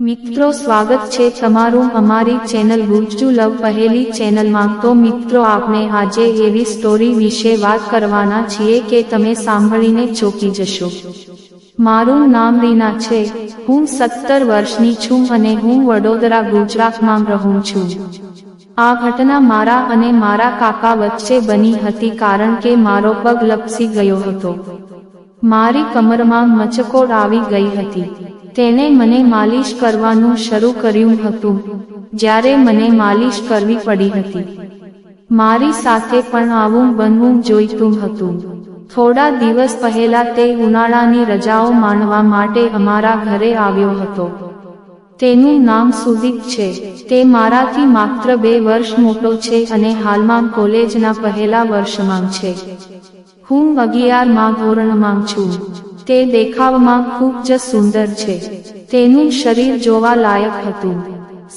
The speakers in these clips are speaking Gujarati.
મિત્રો સ્વાગત છે તમારું અમારી ચેનલ ગુજ્જુ લવ પહેલી ચેનલમાં। તો મિત્રો આપણે આજે એવી સ્ટોરી વિશે વાત કરવાના છીએ કે તમે સાંભળીને ચોંકી જશો। મારું નામ રીના છે, હું 17 વર્ષની છું અને હું વડોદરા ગુજરાતમાં રહું છું। આ ઘટના મારા અને મારા કાકા વચ્ચે બની હતી કારણ કે મારો પગ લપસી ગયો હતો। મારી કમરમાં મચકોડ આવી ગઈ હતી। તેણે મને માલિશ કરવાનું શરૂ કર્યું હતું। જ્યારે મને માલિશ કરવી પડી હતી, મારી સાથે પણ આવું બનવું જોઈતું હતું। થોડા દિવસ પહેલા તે ઉનાળાની રજાઓ માણવા માટે અમારા ઘરે આવ્યો હતો। તેનું નામ સુદીપ છે। તે મારાથી માત્ર 2 વર્ષ મોટો છે અને હાલમાં કોલેજના પહેલા વર્ષમાં છે। હું 11મા ધોરણમાં છું। તે દેખાવમાં ખૂબ જ સુંદર છે। તેનું શરીર જોવા લાયક હતું।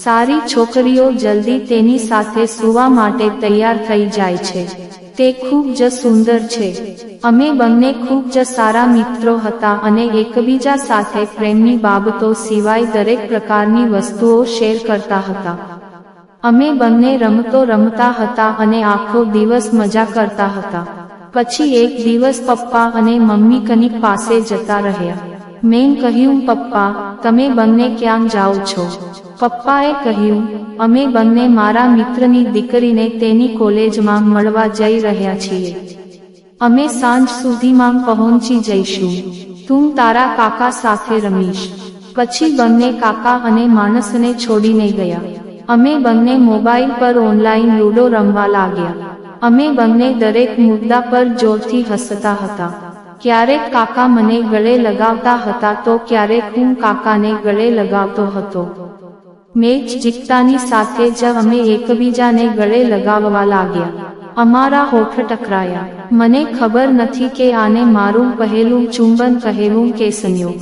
સારી છોકરીઓ જલ્દી તેની સાથે સૂવા માટે તૈયાર થઈ જાય છે। તે ખૂબ જ સુંદર છે। અમે બંને ખૂબ જ સારા મિત્રો હતા અને એકબીજા સાથે પ્રેમની બાબતો સિવાય દરેક પ્રકારની વસ્તુઓ શેર કરતા હતા। અમે બંને રમતો રમતા હતા અને આખો દિવસ મજા કરતા હતા। પછી એક દિવસ પપ્પા અને મમ્મી કનિક પાસે જતા રહ્યા। મેં કહ્યું, પપ્પા, તમે બંને ક્યાં જાઓ છો? પપ્પાએ કહ્યું, અમે બંને મારા મિત્રની દીકરીને તેની કોલેજમાં મળવા જઈ રહ્યા છીએ। અમે સાંજ સુધીમાં પહોંચી જઈશું। તું તારા કાકા સાથે રમીશ। પછી બંને કાકા અને માણસને છોડીને ગયા। અમે બંને મોબાઈલ પર ઓનલાઈન લૂડો રમવા લાગ્યા। અમે બંને દરેક મુદ્દા પર જોરથી હસતા હતા। ક્યારેક કાકા મને ગળે લગાવતા હતા તો ક્યારેક હું કાકાને ગળે લગાવતો હતો। મેચ જીતતાની સાથે જ અમે એકબીજાને ગળે લગાવવા લાગ્યા। અમારા હોઠ ટકરાયા। મને ખબર નથી કે આને મારું પહેલું ચુંબન કહેવું કે સંયોગ।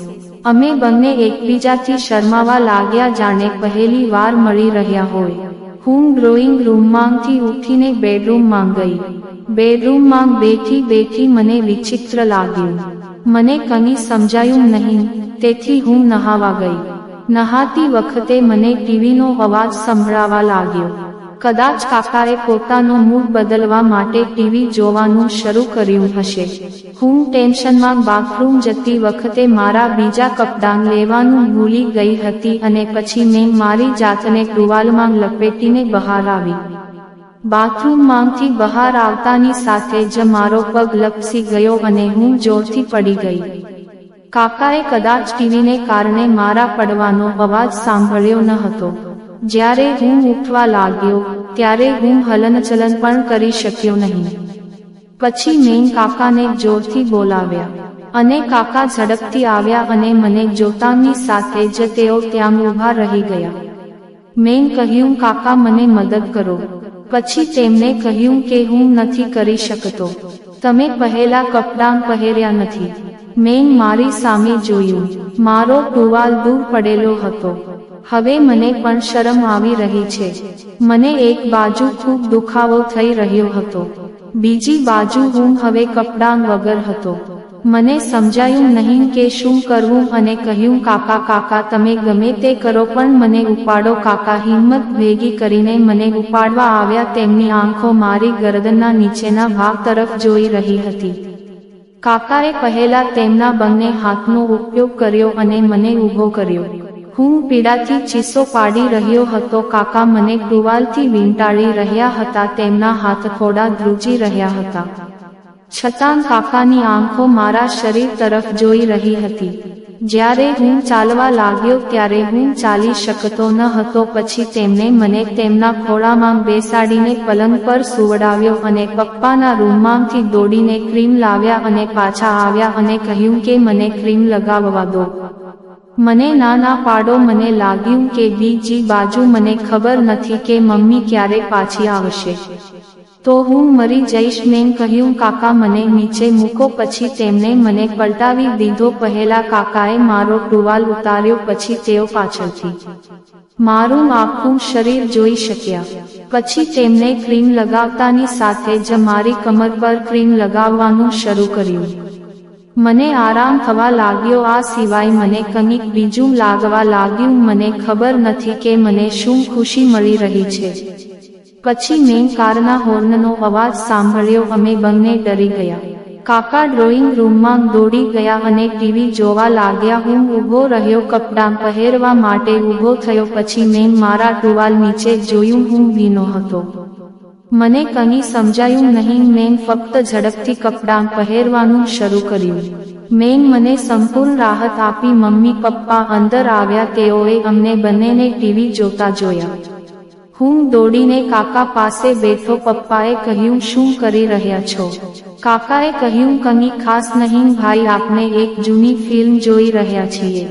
અમે બંને એકબીજાથી શરમાવા લાગ્યા, જાણે પહેલી વાર મળી રહ્યા હોય। હું ડ્રોઈંગ રૂમમાંથી ઉઠીને બેડરૂમમાં ગઈ। બેડરૂમમાં બેઠી મને વિચિત્ર લાગ્યું। મને કંઈ સમજાયું નહીં, તેથી હું નહાવા ગઈ। નહાતી વખતે મને ટીવીનો અવાજ સંભળાવા લાગ્યો। કદાચ કાકાએ પોતાનો મૂડ બદલવા માટે ટીવી જોવાનું શરૂ કર્યું હશે। હું ટેન્શનમાં બાથરૂમ જતી વખતે મારા બીજા કપડાં લેવાનું ભૂલી ગઈ હતી અને પછી મેં મારી જાતને ટુવાલમાં લપેટીને બહાર આવી। બાથરૂમમાંથી બહાર આવતાની સાથે જ મારો પગ લપસી ગયો અને હું જોરથી પડી ગઈ। કાકાએ કદાચ ટીવીને કારણે મારા પડવાનો અવાજ સાંભળ્યો ન હતો। જ્યારે હું ઉઠવા લાગ્યો ત્યારે હું હલનચલન પણ કરી શક્યો નહીં। પછી મેં કાકાને જોરથી બોલાવ્યા અને કાકા ઝડપથી આવ્યા અને મને જોતાની સાથે જ તેઓ ત્યાં ઊભા રહી ગયા। મેં કહ્યું, કાકા, મને મદદ કરો। પછી તેમને કહ્યું કે હું નથી કરી શકતો। તમે પહેલા કપડાં પહેર્યા નથી। મેં મારી સામે જોયું। મારો ટુવાલ દૂર પડેલો હતો। હવે મને પણ શરમ આવી રહી છે। મને એક બાજુ ખૂબ દુખાવો થઈ રહ્યો હતો, બીજી બાજુ હું હવે કપડાં વગર હતો। મને સમજાયું નહીં કે શું કરવું અને કહ્યું, કાકા, તમે ગમે તે કરો પણ મને ઉપાડો। કાકા હિંમત ભેગી કરીને મને ઉપાડવા આવ્યા। તેમની આંખો મારી ગરદનના નીચેના ભાગ તરફ જોઈ રહી હતી। કાકાએ પહેલા તેમના બંને હાથનો ઉપયોગ કર્યો અને મને ઊભો કર્યો। હું પીડાથી ચીસો પાડી રહ્યો હતો। કાકા મને ટુવાલથી વીંટાળી રહ્યા હતા। તેમના હાથ થોડા ધ્રુજી રહ્યા હતા, છતાં કાકાની આંખો મારા શરીર તરફ જોઈ રહી હતી। જ્યારે હું ચાલવા લાગ્યો ત્યારે હું ચાલી શકતો ન હતો। પછી તેમણે મને તેમના ખોળામાં બેસાડીને પલંગ પર સુવડાવ્યો અને પપ્પાના રૂમમાંથી દોડીને ક્રીમ લાવ્યા અને પાછા આવ્યા અને કહ્યું કે મને ક્રીમ લગાવવા દો। મને ના પાડો। મને લાગ્યું કે બીજી બાજુ મને ખબર નથી કે મમ્મી ક્યારે પાછી આવશે, તો હું મરી જઈશ। મેં કહ્યું, કાકા, મને નીચે મૂકો। પછી તેમણે મને પલટાવી દીધો। પહેલા કાકાએ મારો ટુવાલ ઉતાર્યો, પછી તેઓ પાછળથી મારું આખું શરીર જોઈ શક્યા। પછી તેમણે ક્રીમ લગાવતાની સાથે જ મારી કમર પર ક્રીમ લગાવવાનું શરૂ કર્યું। મને આરામ થવા લાગ્યો, આ સિવાય મને કંઈક બીજું લાગવા લાગ્યું. મને ખબર નથી કે મને શું ખુશી મળી રહી છે. પછી મેં કારના હોર્નનો અવાજ સાંભળ્યો. અમે બંને ડરી ગયા. કાકા ડ્રોઈંગ રૂમમાં દોડી ગયા અને ટીવી જોવા લાગ્યા. હું ઊભો રહ્યો, કપડાં પહેરવા માટે ઊભો થયો. પછી મેં મારા ટુવાલ નીચે જોયું. હું ભીનો હતો. મને કંઈ સમજાયું નહીં. મેં ફક્ત ઝડપથી કપડાં પહેરવાનું શરૂ કર્યું. મને સંપૂર્ણ રાહત આપી. મમ્મી પપ્પા અંદર આવ્યા. તેઓએ અમને બંનેને ટીવી જોતા જોયા. હું દોડીને કાકા પાસે બેઠો. પપ્પાએ કહ્યું, શું કરી રહ્યા છો? કાકાએ કહ્યું, કંઈ ખાસ નહીં ભાઈ, આપણે એક જૂની ફિલ્મ જોઈ રહ્યા છીએ.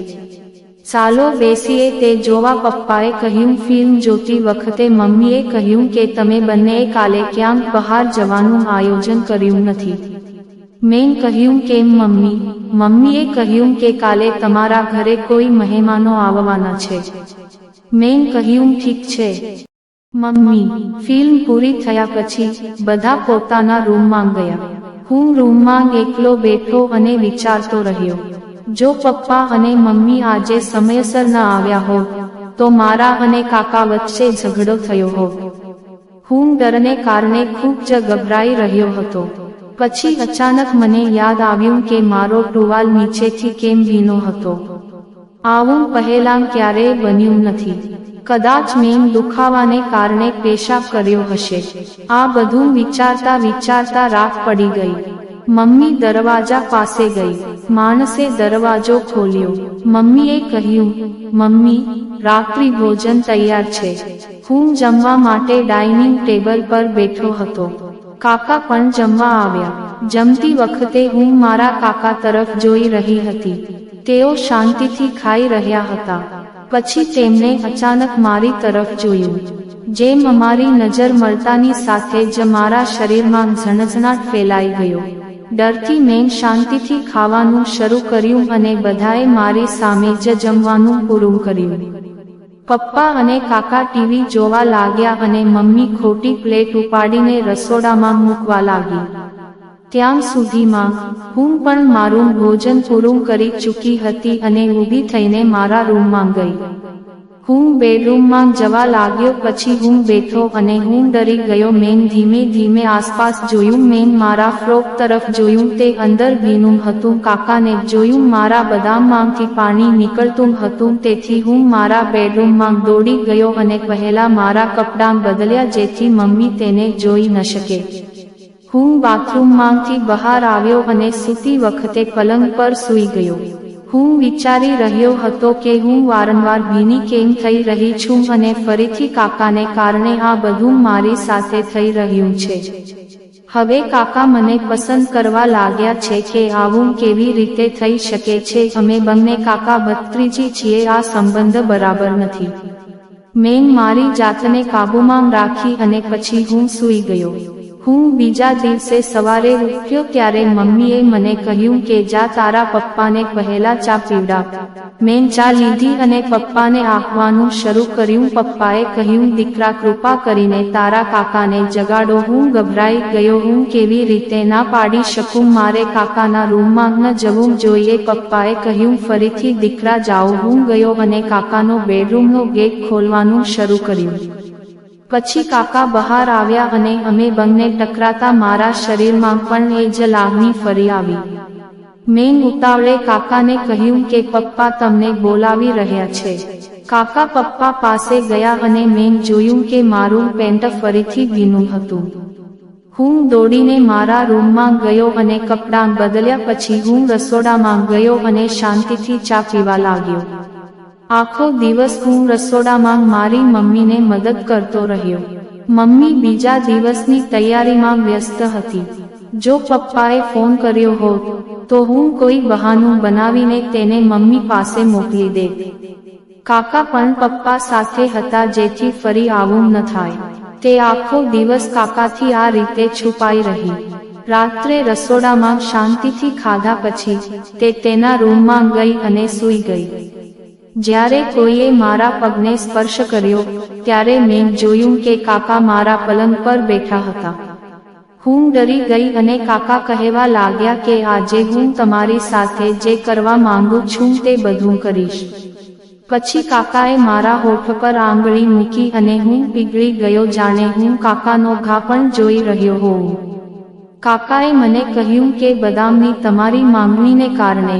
ચાલો બેસીએ તે જોવા. પપ્પાએ કહ્યું. ફિલ્મ જોતી વખતે મમ્મીએ કહ્યું કે તમે બંનેએ કાલે ક્યાંક બહાર જવાનું આયોજન કર્યું નથી. મેં કહ્યું, કેમ મમ્મી? મમ્મીએ કહ્યું કે કાલે તમારા ઘરે કોઈ મહેમાનો આવવાના છે. મેં કહ્યું, ઠીક છે મમ્મી. ફિલ્મ પૂરી થયા પછી બધા પોતાના રૂમમાં ગયા. હું રૂમમાં એકલો બેઠો અને વિચારતો રહ્યો. જો પપ્પા અને મમ્મી આજે સમયસર ન આવ્યા હોત તો મારા અને કાકા વચ્ચે ઝઘડો થયો હોત. હું ડરને કારણે ખૂબ જ ગભરાઈ રહ્યો હતો. પછી અચાનક મને યાદ આવ્યું કે મારો ટુવાલ નીચેથી કેમ ભીનો હતો. આવું પહેલાં ક્યારેય બન્યું નથી. કદાચ મેં દુખાવાને કારણે પેશાબ કર્યો હશે. આ બધું વિચારતા વિચારતા રાત પડી ગઈ. મમ્મી દરવાજા પાસે ગઈ. માણસે દરવાજો ખોલ્યો. મમ્મીએ કહ્યું, મમ્મી, રાત્રિ ભોજન તૈયાર છે. હું જમવા માટે ડાઇનિંગ ટેબલ પર બેઠો હતો. કાકા પણ જમવા આવ્યા. જમતી વખતે હું મારા કાકા તરફ જોઈ રહી હતી. તેઓ શાંતિથી ખાઈ રહ્યા હતા. પછી તેમણે અચાનક મારી તરફ જોયું. જેમ અમારી નજર મળતાની સાથે જ મારા શરીરમાં ઝણઝણાટ ફેલાઈ ગયો. ડરથી મેં શાંતિથી ખાવાનું શરૂ કર્યું અને બધાએ મારી સામે જ જમવાનું પૂરું કર્યું. પપ્પા અને કાકા ટીવી જોવા લાગ્યા અને મમ્મી ખોટી પ્લેટ ઉપાડીને રસોડામાં મૂકવા લાગી. ત્યાં સુધીમાં હું પણ મારું ભોજન પૂરું કરી ચૂકી હતી અને ઊભી થઈને મારા રૂમમાં ગઈ. હું બેડરૂમમાં જવા લાગ્યો. પછી હું બેઠો અને હું ડરી ગયો. મેં ધીમે ધીમે આસપાસ જોયું. મેં મારા ફ્રોક તરફ જોયું. તે અંદર ભીનું હતું. કાકાને જોયું. મારા બદામમાંથી પાણી નીકળતું હતું. તેથી હું મારા બેડરૂમમાં દોડી ગયો અને પહેલા મારા કપડાં બદલ્યા જેથી મમ્મી તેને જોઈ ન શકે. હું બાથરૂમમાંથી બહાર આવ્યો અને સૂતી વખતે પલંગ પર સૂઈ ગયો. હું વિચારી રહ્યો હતો કે હું વારંવાર ભીની કેમ થઈ રહી છું અને ફરીથી કાકાને કારણે આ બધું મારી સાથે થઈ રહ્યું છે. હવે કાકા મને પસંદ કરવા લાગ્યા છે કે આવું કેવી રીતે થઈ શકે છે? અમે બંને કાકા ભત્રીજી છીએ. આ સંબંધ બરાબર નથી. મેં મારી જાતને કાબૂમાં રાખી અને પછી હું સૂઈ ગયો. હું બીજા દિવસે સવારે ઉઠ્યો ત્યારે મમ્મીએ મને કહ્યું કે જા તારા પપ્પાને પહેલા ચા પીવડાવ. મેં ચા લીધી અને પપ્પાને આપવાનું શરૂ કર્યું. પપ્પાએ કહ્યું, દીકરા, કૃપા કરીને તારા કાકાને જગાડો. હું ગભરાઈ ગયો. હું કેવી રીતે ના પાડી શકું? મારે કાકાના રૂમમાં ન જવું જોઈએ. પપ્પાએ કહ્યું, ફરીથી દીકરા જાઓ. હું ગયો અને કાકાનો બેડરૂમનો ગેટ ખોલવાનું શરૂ કર્યું. પછી કાકા બહાર આવ્યા અને અમે બંને ટકરાતા મારા શરીરમાં પણ એ જ લાગણી ફરી આવી. મેં ઉતાવળે કાકાને કહ્યું કે પપ્પા તમને બોલાવી રહ્યા છે. કાકા પપ્પા પાસે ગયા અને મેં જોયું કે મારું પેન્ટ ફરીથી ભીનું હતું. હું દોડીને મારા રૂમમાં ગયો અને કપડાં બદલ્યા. પછી હું રસોડામાં ગયો અને શાંતિથી ચા પીવા લાગ્યો. આખો દિવસ હું રસોડામાં મારી મમ્મીને મદદ કરતો રહ્યો. મમ્મી બીજા દિવસની તૈયારીમાં વ્યસ્ત હતી. જો પપ્પાએ ફોન કર્યો હોત તો હું કોઈ બહાનું બનાવીને તેને મમ્મી પાસે મોકલી દે. કાકા પણ પપ્પા સાથે હતા જેથી ફરી આવું ન થાય. તે આખો દિવસ કાકાથી આ રીતે છુપાઈ રહી. રાત્રે રસોડામાં શાંતિથી ખાધા પછી તે તેના રૂમમાં ગઈ અને સૂઈ ગઈ. જ્યારે કોઈએ મારા પગને સ્પર્શ કર્યો ત્યારે મેં જોયું કે કાકા મારા પલંગ પર બેઠા હતા. હું ડરી ગઈ અને કાકા કહેવા લાગ્યા કે આજે હું તમારી સાથે જે કરવા માંગુ છું તે બધું કરીશ. પછી કાકાએ મારા હોઠ પર આંગળી મૂકી અને હું પીગળી ગયો, જાણે હું કાકાનો ઘા પણ જોઈ રહ્યો હોઉં. કાકાએ મને કહ્યું કે બદામની તમારી માંગણીને કારણે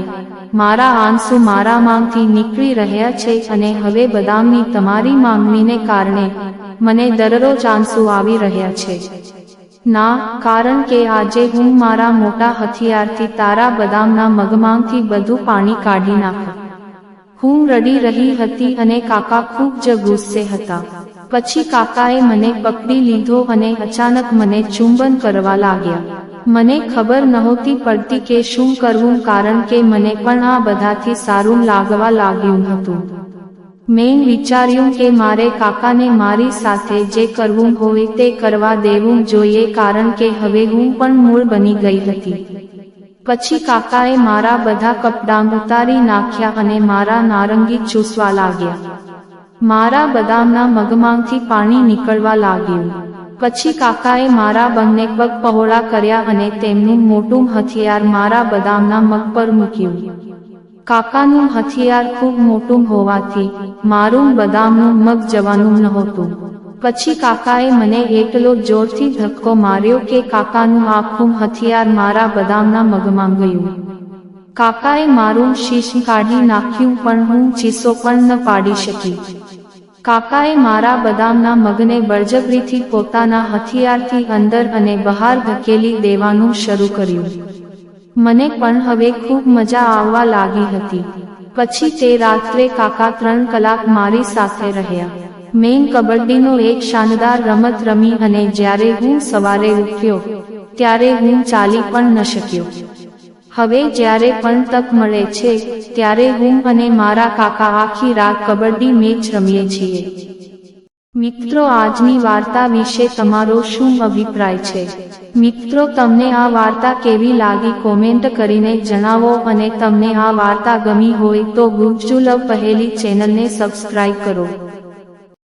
મારા આંસુ મારા માંગથી નીકળી રહ્યા છે અને હવે બદામની તમારી માંગણીને કારણે મને દરરોજ આંસુ આવી રહ્યા છે. ના, કારણ કે આજે હું મારા મોટા હથિયારથી તારા બદામના મગમાંથી બધું પાણી કાઢી નાખું. હું રડી રહી હતી અને કાકા ખૂબ જ ગુસ્સે હતા. પછી કાકાએ મને પકડી લીધો અને અચાનક મને ચુંબન કરવા લાગ્યા. મને ખબર નહોતી પડતી કે શું કરવું, કારણ કે મને પણ આ બધાથી સારું લાગવા લાગ્યું હતું. મેં વિચાર્યું કે મારે કાકાને મારી સાથે જે કરવું હોય તે કરવા દેવું જોઈએ, કારણ કે હવે હું પણ મૂળ બની ગઈ હતી. પછી કાકાએ મારા બધા કપડાં ઉતારી નાખ્યા અને મારા નારંગી ચૂસવા લાગ્યા. મારા બદામના મગમાંથી પાણી નીકળવા લાગ્યું. પછી કાકાએ મારા બંને પગ પહોળા કર્યા અને તેમનું મોટું હથિયાર મારા બદામના મગ પર મૂક્યું. કાકાનું હથિયાર ખૂબ મોટું હોવાથી મારું બદામનું મગ જવાનું નહોતું. પછી કાકાએ મને એટલો જોરથી ધક્કો માર્યો કે કાકાનું આખું હથિયાર મારા બદામના મગમાં ગયું. કાકાએ મારું શીશ કાઢી નાખ્યું, પણ હું ચીસો પણ ન પાડી શકી. કાકાએ મારા બદામના મગને બળજબરીથી પોતાના હથિયારથી અંદર અને બહાર ધકેલી દેવાનું શરૂ કર્યું. મને પણ હવે ખૂબ મજા આવવા લાગી હતી. પછી તે રાત્રે કાકા 3 કલાક મારી સાથે રહ્યા. મેં કબડ્ડીનો એક શાનદાર રમત રમી અને જ્યારે હું સવારે ઉઠ્યો ત્યારે હું ચાલી પણ ન શક્યો. હવે જ્યારે પણ તક મળે છે ત્યારે હું અને મારા કાકા આખી રાત કબડ્ડી મેચ રમીએ છીએ. મિત્રો, આજની વાર્તા વિશે તમારો શું અભિપ્રાય છે? મિત્રો, તમને આ વાર્તા કેવી લાગી કોમેન્ટ કરીને જણાવો અને તમને આ વાર્તા ગમી હોય તો ગુજ્જુ લવ પહેલી ચેનલને સબસ્ક્રાઇબ કરો.